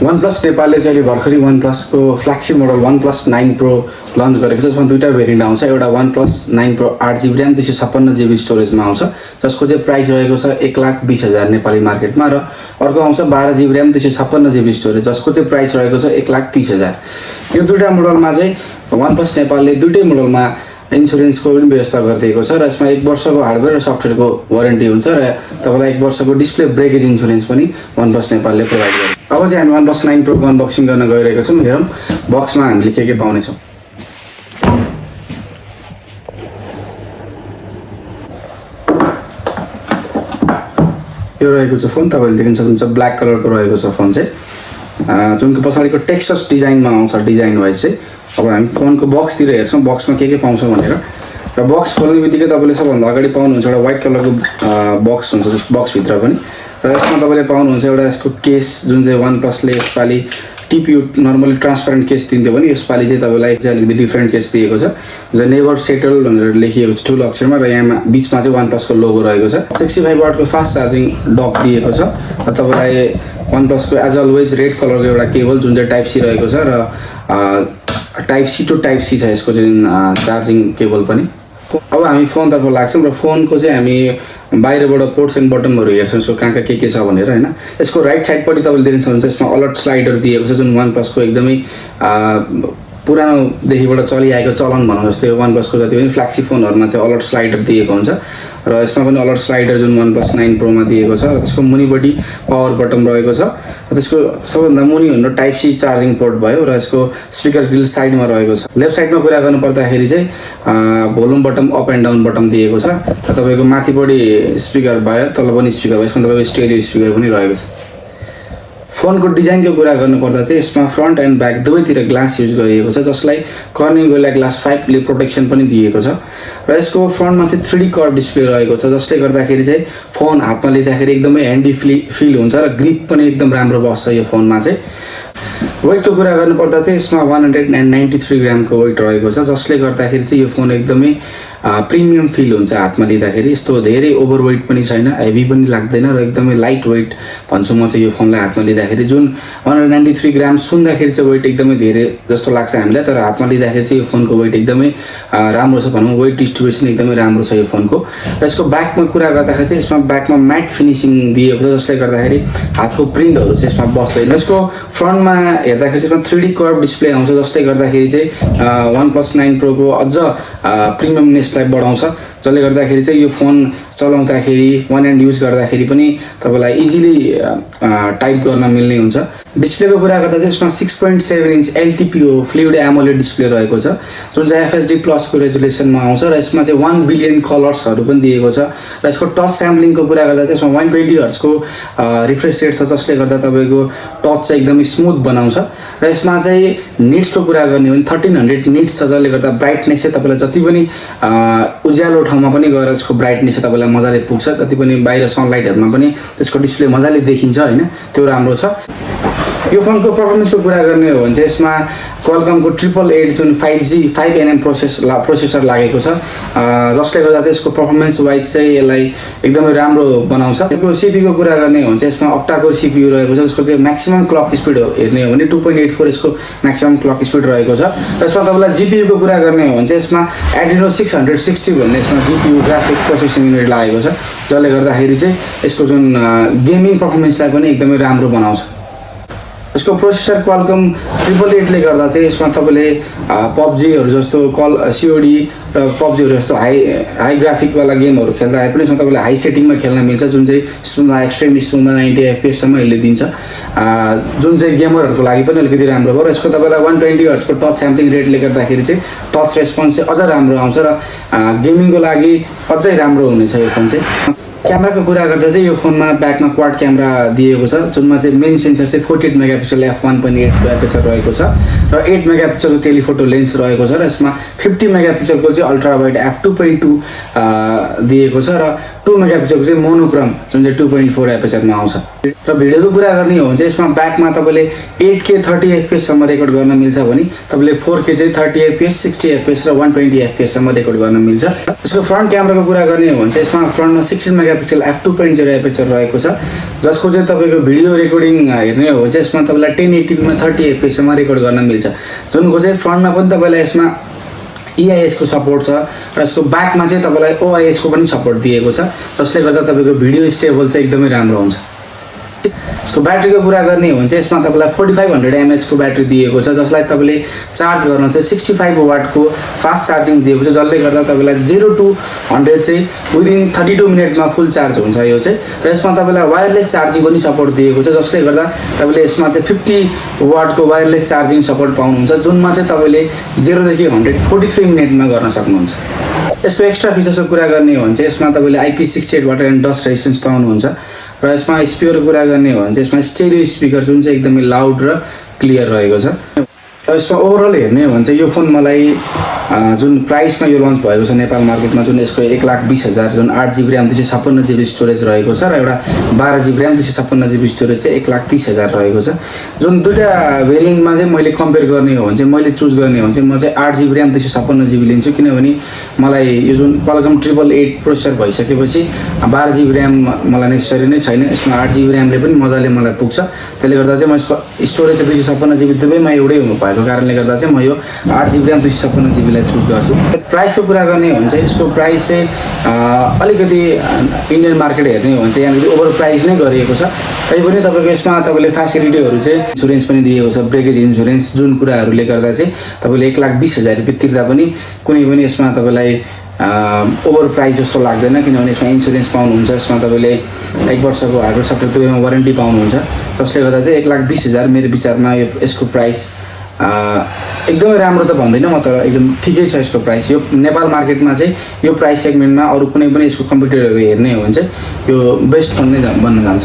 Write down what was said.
OnePlus नेपालले चाहिँ भर्खरै OnePlus को फ्ल्यागशिप मोडल OnePlus 9 Pro लन्च गरेको छ। जसमा दुईटा भेरिएन्ट आउँछ। एउटा OnePlus 9 Pro 8GB RAM 256GB स्टोरेजमा आउँछ, जसको चाहिँ प्राइस रहेको छ 1,20,000 नेपाली मार्केटमा, र अर्को आउँछ 12GB RAM 256GB स्टोरेज, जसको चाहिँ प्राइस रहेको छ 1,30,000। यो दुईटा मोडलमा चाहिँ OnePlus नेपालले दुईटै मोडलमा इन्सुरेन्सको पनि व्यवस्था गरिदिएको छ, र यसमा 1 वर्षको हार्डवेयर र सफ्टवेयरको वारेन्टी हुन्छ, र तपाईलाई 1 वर्षको डिस्प्ले ब्रेकेज इन्सुरेन्स पनि OnePlus नेपालले प्रोभाइड गर्छ। अब चाहिँ हामी OnePlus 9 Pro को अनबक्सिङ गर्न गइरहेको छौँ। हेरौँ बक्समा हामीले के पाउने छौँ। यो रहेको छ फोन, तपाईले देख्न सक्नुहुन्छ ब्ल्याक कलरको रहेको छ फोन चाहिँ, जुनको पछाडिको टेक्सचर डिजाइनमा आउँछ। डिजाइन वाइज चाहिँ अब हामी फोनको बक्सतिर हेर्छौँ बक्समा के पाउँछ भनेर। र बक्स खोल्ने बित्तिकै तपाईँले सबभन्दा अगाडि पाउनुहुन्छ एउटा व्हाइट कलरको बक्स हुन्छ, जस बक्सभित्र पनि, र यसमा तपाईँले पाउनुहुन्छ एउटा यसको केस, जुन चाहिँ OnePlusले यसपालि टिपियु नर्मली ट्रान्सपेरेन्ट केस दिन्थ्यो भने यसपालि चाहिँ तपाईँलाई चाहिँ अलिकति डिफ्रेन्ट केस दिएको छ, जो नेभर सेटल भनेर लेखिएको छ ठुलो अक्षरमा, र यहाँ बिचमा चाहिँ OnePlusको लोगो रहेको छ। 65 वाटको फास्ट चार्जिङ डक दिएको छ, र तपाईँलाई OnePlusको एज अलवेज रेड कलरको एउटा केबल जुन चाहिँ टाइप सी रहेको छ, र type C to type C छ यसको जुन चार्जिङ केबल पनि। अब हामी फोनतर्फ लाग्छौँ, र फोनको चाहिँ हामी बाहिरबाट पोर्ट्स एन्ड बटमहरू हेर्छौँ यसको कहाँ के छ भनेर हैन। यसको राइट साइडपट्टि तपाईँले देख्न सक्नुहुन्छ यसमा अलर्ट स्लाइडर दिएको छ, जुन OnePlusको एकदमै पुरानोदेखिबाट चलिआएको चलन भनौँ जस्तै OnePlusको जति पनि फ्ल्यागशिप फोनहरूमा चाहिँ अलर्ट स्लाइडर दिएको हुन्छ, र यसमा पनि अलर्ट स्लाइडर जुन OnePlus 9 Pro मा दिएको छ, र त्यसको मुनिपट्टि पावर बटन रहेको छ, र त्यसको सबभन्दा मुनि भनेर टाइप सी चार्जिङ पोर्ट भयो, र यसको स्पिकर ग्रिल साइडमा रहेको छ। लेफ्ट साइडमा कुरा गर्नु पर्दाखेरि चाहिँ volume button up and down button दिएको छ, र तपाईँको माथिपट्टि स्पिकर भयो, तल पनि स्पिकर भयो, यसमा तपाईँको स्टेरियो स्पिकर पनि रहेको छ। फोनको डिजाइनको कुरा गर्नुपर्दा चाहिँ यसमा फ्रन्ट एन्ड ब्याक दुवैतिर ग्लास युज गरिएको छ, जसलाई कर्निङ गोरिल्ला ग्लास 5 ले प्रोटेक्सन पनि दिएको छ, र यसको फ्रन्टमा चाहिँ 3D कर्भ डिस्प्ले रहेको छ, जसले गर्दाखेरि चाहिँ फोन हातमा लिँदाखेरि एकदमै ह्यान्डी फिल हुन्छ, र ग्रिप पनि एकदम राम्रो बस्छ यो फोनमा चाहिँ। वेटको कुरा गर्नुपर्दा चाहिँ यसमा 193 ग्रामको वेट रहेको छ, जसले गर्दाखेरि चाहिँ यो फोन एकदमै प्रिमियम फिल हुन्छ हातमा लिँदाखेरि। यस्तो धेरै ओभरवेट पनि छैन, हेभी पनि लाग्दैन, र एकदमै लाइट वेट भन्छु म चाहिँ यो फोनलाई हातमा लिँदाखेरि। जुन 193 ग्राम सुन्दाखेरि चाहिँ वेट एकदमै धेरै जस्तो लाग्छ हामीलाई, तर हातमा लिँदाखेरि चाहिँ यो फोनको वेट एकदमै राम्रो छ भनौँ, वेट डिस्ट्रिब्युसन एकदमै राम्रो छ यो फोनको। र यसको ब्याकमा कुरा गर्दाखेरि चाहिँ यसमा ब्याकमा म्याट फिनिसिङ दिएको छ, जसले गर्दाखेरि हातको प्रिन्टहरू चाहिँ यसमा बस्दैन। यसको फ्रन्टमा हेर्दाखेरि चाहिँ यसमा 3D कर्भ डिस्प्ले आउँछ, जसले गर्दाखेरि चाहिँ OnePlus 9 Pro को अझ प्रिमियमनेसलाई बढाउँछ, जसले गर्दाखेरि चाहिँ यो फोन चलाउँदाखेरि वान ह्यान्ड युज गर्दाखेरि पनि तपाईँलाई इजिली टाइप गर्न मिल्ने हुन्छ। डिस्प्लेको कुरा गर्दा चाहिँ यसमा 6.7 inch LTPO fluid AMOLED display रहेको छ, जुन चाहिँ FHD+ को रेजोल्युसनमा आउँछ, र यसमा चाहिँ 1 बिलियन कलर्सहरू पनि दिएको छ। र यसको टच स्याम्पलिङको कुरा गर्दा चाहिँ यसमा 120 हर्ट्जको रिफ्रेस रेट छ, जसले गर्दा तपाईँको टच चाहिँ एकदमै स्मुथ बनाउँछ। र यसमा चाहिँ निट्सको कुरा गर्ने हो भने 1300 निट्स छ, जसले गर्दा ब्राइटनेस चाहिँ तपाईँलाई जति पनि उज्यालो ठाउँमा पनि गएर यसको ब्राइटनेस चाहिँ तपाईँलाई मजाले पुग्छ, कति पनि बाहिर सनलाइटहरूमा पनि त्यसको डिस्प्ले मजाले देखिन्छ हैन, त्यो राम्रो छ। यो फोनको पर्फर्मेन्सको कुरा गर्ने हो भने चाहिँ यसमा क्वालकमको 888 जुन 5nm प्रोसेसर लागेको छ, जसले गर्दा चाहिँ यसको पर्फर्मेन्स वाइज चाहिँ यसलाई एकदमै राम्रो बनाउँछ। यसको CPU को कुरा गर्ने हो भने चाहिँ यसमा अक्टाकोर CPU रहेको छ, जसको चाहिँ म्याक्सिमम क्लक स्पिड हेर्ने हो भने 2.84 यसको म्याक्सिमम क्लक स्पिड रहेको छ। र यसमा तपाईँलाई GPU को कुरा गर्ने हो भने चाहिँ यसमा Adreno 660 भन्ने यसमा GPU ग्राफिक प्रोसेसिङ युनिट लागेको छ, जसले गर्दाखेरि चाहिँ यसको जुन गेमिङ पर्फर्मेन्सलाई पनि एकदमै राम्रो बनाउँछ। यसको प्रोसेसर क्वालकम 888 ले गर्दा चाहिँ यसमा तपाईँले PUBGहरू जस्तो COD र PUBGहरू जस्तो हाई ग्राफिकवाला गेमहरू खेल्दाखेरि पनि यसमा तपाईँले हाई सेटिङमा खेल्न मिल्छ, जुन चाहिँ स्मुथमा एक्सट्रिम स्मुथमा 90 FPS सम्म यसले दिन्छ, जुन चाहिँ गेमरहरूको लागि पनि अलिकति राम्रो भयो। र यसको तपाईँलाई 120 हर्ट्जको टच स्याम्पलिङ रेटले गर्दाखेरि चाहिँ टच रेस्पोन्स चाहिँ अझ राम्रो आउँछ, र गेमिङको लागि अझै राम्रो हुनेछ यो फोन चाहिँ। क्यामेराको कुरा गर्दा चाहिँ यो फोनमा ब्याकमा क्वाड क्यामेरा दिएको छ, जुनमा चाहिँ मेन सेन्सर चाहिँ 48 मेगापिक्सल f1.8 एपर्चर रहेको छ, र 8 मेगापिक्सलको टेलिफोटो लेन्स रहेको छ, र यसमा 50 मेगापिक्सलको चाहिँ अल्ट्रा वाइड f2.2 दिएको छ र 2 मेगापिक्सलको चाहिँ मोनोक्रोम जुन चाहिँ 2.4 एपर्चरमा आउँछ र भिडियोको कुरा गर्ने हो भने चाहिँ यसमा ब्याकमा तपाईँले 8K 30 FPS सम्म रेकर्ड गर्न मिल्छ भने तपाईँले 4K चाहिँ 30 FPS 60 FPS र 120 FPS सम्म रेकर्ड गर्न मिल्छ। यसको फ्रन्ट क्यामेराको कुरा गर्ने हो भने चाहिँ यसमा फ्रन्टमा 16 मेगापिक्सल f2.0 एपर्चर रहेको छ जसको चाहिँ तपाईँको भिडियो रेकर्डिङ हेर्ने हो भने चाहिँ यसमा तपाईँलाई 1080 मा 30 FPS सम्म रेकर्ड गर्न मिल्छ जुनको चाहिँ फ्रन्टमा पनि तपाईँलाई यसमा EIS को सपोर्ट छ र यसको ब्याकमा चाहिँ तपाईलाई OIS को पनि सपोर्ट दिएको छ जसले गर्दा तपाईको भिडियो स्टेबल चाहिँ एकदमै राम्रो हुन्छ। यसको ब्याट्रीको कुरा गर्ने हो भने चाहिँ यसमा तपाईलाई 4500 mAh को ब्याट्री दिएको छ जसलाई तपाईले चार्ज गर्न चाहिँ 65 वाट को फास्ट चार्जिङ दिएको छ जसले गर्दा तपाईलाई 0 to 100 चाहिँ विदिन 32 मिनेटमा फुल चार्ज हुन्छ यो चाहिँ र यसमा तपाईलाई वायरलेस चार्जिङ पनि सपोर्ट दिएको छ जसले गर्दा तपाईले यसमा चाहिँ 50 वाट को वायरलेस चार्जिङ सपोर्ट पाउनुहुन्छ जुनमा चाहिँ तपाईले 0 देखि 100 43 मिनेटमा गर्न सक्नुहुन्छ। यसको एक्स्ट्रा फिचर्सको कुरा गर्ने हो भने चाहिँ यसमा तपाईले IP68 water and dust resistance पाउनुहुन्छ र यसमा स्पिकरको कुरा गर्ने हो भने चाहिँ यसमा स्टेरियो स्पिकर जुन चाहिँ एकदमै लाउड र क्लियर रहेको छ र यसमा ओभरअल हेर्ने हो भने चाहिँ यो फोन मलाई जुन प्राइसमा यो लन्च भएको छ नेपाल मार्केटमा जुन यसको 1,20,000 जुन 8GB र्याम 256GB स्टोरेज रहेको छ र एउटा 12GB र्याम 256GB स्टोरेज चाहिँ 1,30,000 रहेको छ। जुन दुईटा भेरिएन्टमा चाहिँ मैले कम्पेयर गर्ने हो भने चाहिँ मैले चुज गर्ने हो भने चाहिँ म चाहिँ 8GB र्याम 256GB लिन्छु किनभने मलाई यो जुन Qualcomm 888 प्रोसेसर भइसकेपछि 12GB र्याम मलाई नेसेसरी नै छैन। यसमा 8GB र्यामले पनि मजाले मलाई पुग्छ त्यसले गर्दा चाहिँ म यसको स्टोरेज 256GB दुवैमा एउटै हुनु भएको कारणले गर्दा चाहिँ म यो 8GB र्याम 256GB लाई चुज गर्छु। प्राइसको कुरा गर्ने हो भने चाहिँ यसको प्राइस चाहिँ अलिकति इन्डियन मार्केट हेर्ने हो भने चाहिँ यहाँनिर ओभर प्राइस नै गरिएको छ तैपनि तपाईको यसमा तपाईले फ्यासिलिटीहरु चाहिँ इन्स्योरेन्स पनि दिएको छ ब्रेकेज इन्स्योरेन्स जुन कुराहरुले गर्दा चाहिँ तपाईले 1,20,000 रुपैयाँ तिर्दा पनि कुनै पनि यसमा तपाईलाई ओभर प्राइस जस्तो लाग्दैन किनभने यसमा इन्स्योरेन्स पाउनुहुन्छ यसमा तपाईले 1 वर्षको हार्डवेयर सफ्टवेयर दुवैमा वारेन्टी पाउनुहुन्छ जसले गर्दा चाहिँ 1,20,000 मेरो विचारमा यसको प्राइस एकदमै राम्रो त भन्दैन म तर एकदम ठिकै छ यसको प्राइस। यो नेपाल मार्केटमा चाहिँ यो प्राइस सेगमेन्टमा अरु कुनै पनि यसको कम्पिटिटरहरु हेर्ने हो भने चाहिँ यो बेस्ट फोन नै बन्न जान्छ।